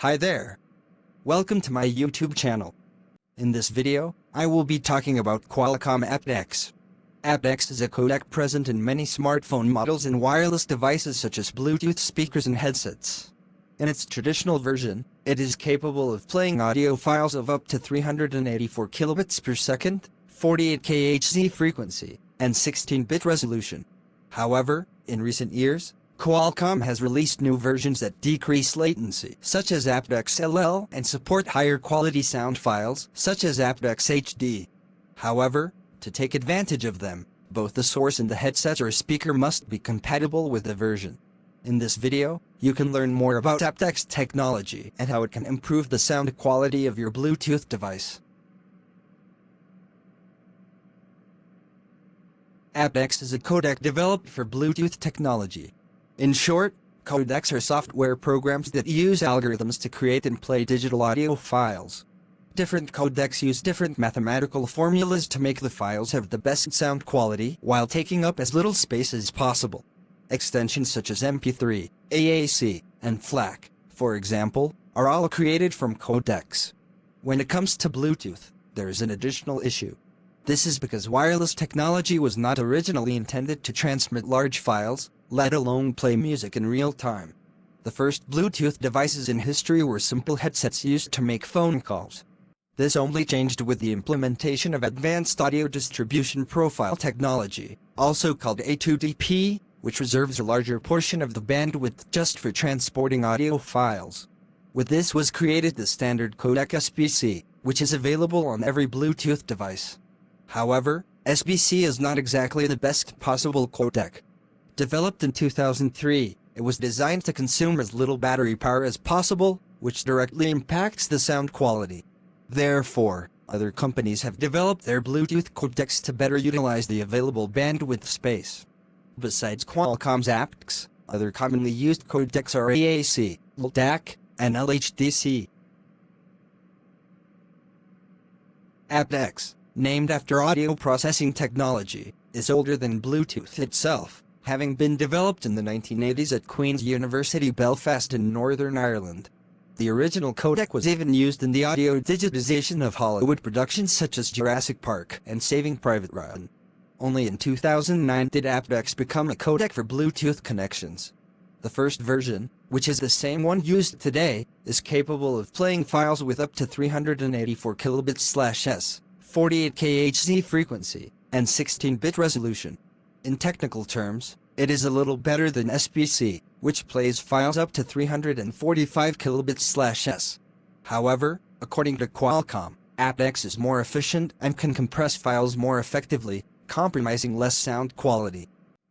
Hi there. Welcome to my YouTube channel. In this video, I will be talking about Qualcomm aptX. aptX is a codec present in many smartphone models and wireless devices such as Bluetooth speakers and headsets. In its traditional version, it is capable of playing audio files of up to 384 kilobits per second, 48 kHz frequency, and 16-bit resolution. However, in recent years, Qualcomm has released new versions that decrease latency, such as aptX LL, and support higher quality sound files, such as aptX HD. However, to take advantage of them, both the source and the headset or speaker must be compatible with the version. In this video, you can learn more about aptX technology and how it can improve the sound quality of your Bluetooth device. aptX is a codec developed for Bluetooth technology. In short, codecs are software programs that use algorithms to create and play digital audio files. Different codecs use different mathematical formulas to make the files have the best sound quality while taking up as little space as possible. Extensions such as MP3, AAC, and FLAC, for example, are all created from codecs. When it comes to Bluetooth, there is an additional issue. This is because wireless technology was not originally intended to transmit large files, let alone play music in real time. The first Bluetooth devices in history were simple headsets used to make phone calls. This only changed with the implementation of advanced audio distribution profile technology, also called A2DP, which reserves a larger portion of the bandwidth just for transporting audio files. With this was created the standard codec SBC, which is available on every Bluetooth device. However, SBC is not exactly the best possible codec. Developed in 2003, it was designed to consume as little battery power as possible, which directly impacts the sound quality. Therefore, other companies have developed their Bluetooth codecs to better utilize the available bandwidth space. Besides Qualcomm's aptX, other commonly used codecs are AAC, LDAC, and LHDC. aptX, named after audio processing technology, is older than Bluetooth itself, having been developed in the 1980s at Queen's University Belfast in Northern Ireland. The original codec was even used in the audio digitization of Hollywood productions such as Jurassic Park and Saving Private Ryan. Only in 2009 did aptX become a codec for Bluetooth connections. The first version, which is the same one used today, is capable of playing files with up to 384 kilobits/s, 48 kHz frequency, and 16-bit resolution. In technical terms, it is a little better than SBC, which plays files up to 345 kilobits/s. However, according to Qualcomm, aptX is more efficient and can compress files more effectively, compromising less sound quality.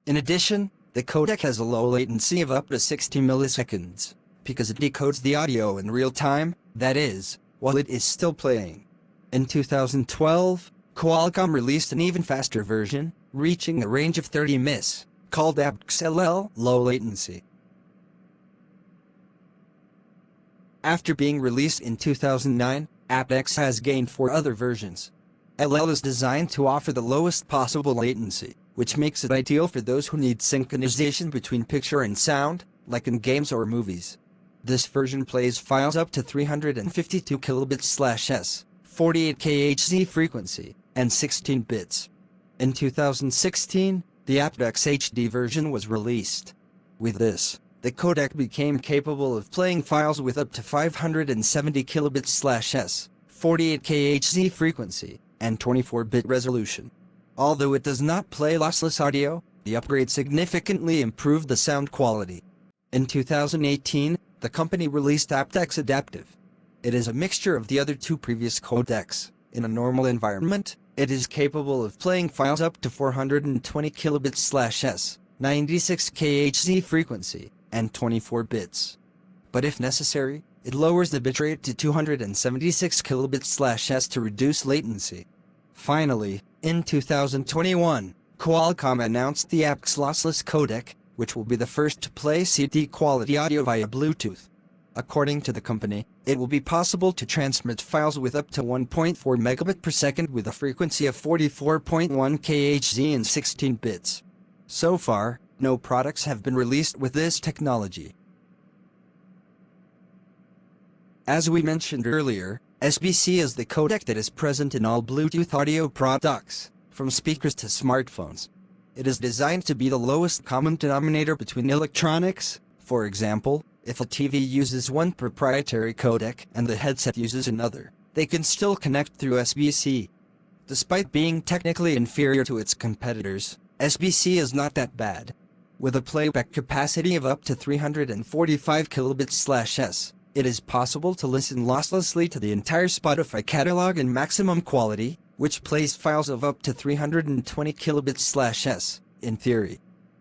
In addition, the codec has a low latency of up to 60 milliseconds, because it decodes the audio in real time, that is, while it is still playing. In 2012, Qualcomm released an even faster version, reaching a range of 30 ms, called aptX LL, low latency. After being released in 2009, aptX has gained 4 other versions. LL is designed to offer the lowest possible latency, which makes it ideal for those who need synchronization between picture and sound, like in games or movies. This version plays files up to 352 kilobits/s, 48 kHz frequency, and 16 bits. In 2016, the aptX HD version was released. With this, the codec became capable of playing files with up to 570 kilobits/s, 48 kHz frequency, and 24-bit resolution. Although it does not play lossless audio, the upgrade significantly improved the sound quality. In 2018, the company released aptX Adaptive. It is a mixture of the other 2 previous codecs. In a normal environment, it is capable of playing files up to 420 kilobits/s, 96 kHz frequency, and 24 bits. But if necessary, it lowers the bitrate to 276 kilobits/s to reduce latency. Finally, in 2021, Qualcomm announced the aptX lossless codec, which will be the first to play CD quality audio via Bluetooth. According to the company, it will be possible to transmit files with up to 1.4 megabit per second with a frequency of 44.1 kHz and 16 bits. So far, no products have been released with this technology. As we mentioned earlier, SBC is the codec that is present in all Bluetooth audio products, from speakers to smartphones. It is designed to be the lowest common denominator between electronics. For example, if a TV uses one proprietary codec and the headset uses another, they can still connect through SBC. Despite being technically inferior to its competitors, SBC is not that bad. With a playback capacity of up to 345 kilobits/s, it is possible to listen losslessly to the entire Spotify catalog in maximum quality, which plays files of up to 320 kilobits/s, in theory.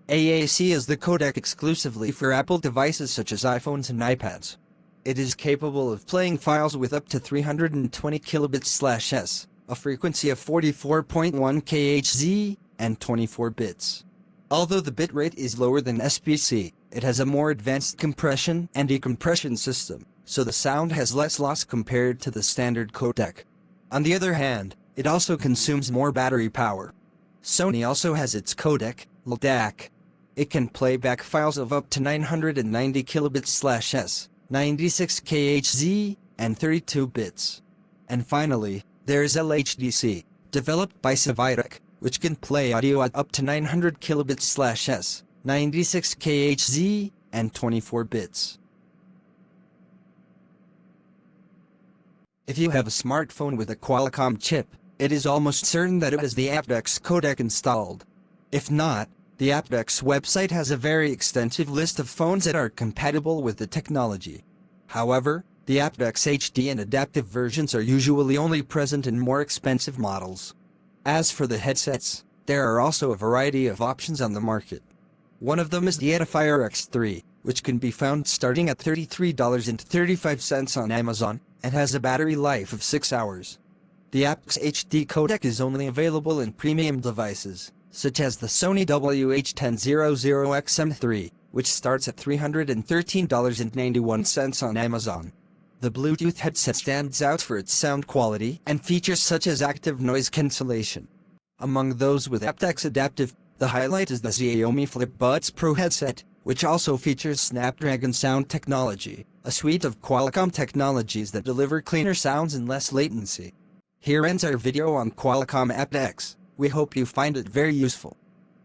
AAC is the codec exclusively for Apple devices such as iPhones and iPads. It is capable of playing files with up to 320 kilobits/s, a frequency of 44.1 kHz, and 24 bits. Although the bitrate is lower than SBC, it has a more advanced compression and decompression system, so the sound has less loss compared to the standard codec. On the other hand, it also consumes more battery power. Sony also has its codec, LDAC. It can play back files of up to 990 kilobits/s, 96 kHz, and 32 bits. And finally, there is LHDC, developed by Savitec, which can play audio at up to 900 kilobits/s, 96 kHz, and 24 bits. If you have a smartphone with a Qualcomm chip, it is almost certain that it has the aptX codec installed. If not, the aptX website has a very extensive list of phones that are compatible with the technology. However, the aptX HD and adaptive versions are usually only present in more expensive models. As for the headsets, there are also a variety of options on the market. One of them is the Edifier X3, which can be found starting at $33.35 on Amazon, and has a battery life of 6 hours. The aptX HD codec is only available in premium devices, such as the Sony WH-1000XM3, which starts at $313.91 on Amazon. The Bluetooth headset stands out for its sound quality and features such as active noise cancellation. Among those with aptX adaptive, the highlight is the Xiaomi Flip Buds Pro headset, which also features Snapdragon sound technology, a suite of Qualcomm technologies that deliver cleaner sounds and less latency. Here ends our video on Qualcomm aptX. We hope you find it very useful.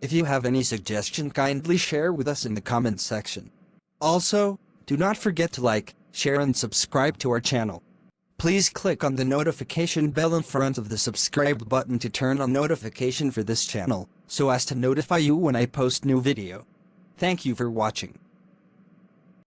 If you have any suggestion, kindly share with us in the comments section. Also, do not forget to like, share and subscribe to our channel. Please click on the notification bell in front of the subscribe button to turn on notification for this channel, so as to notify you when I post new video. Thank you for watching.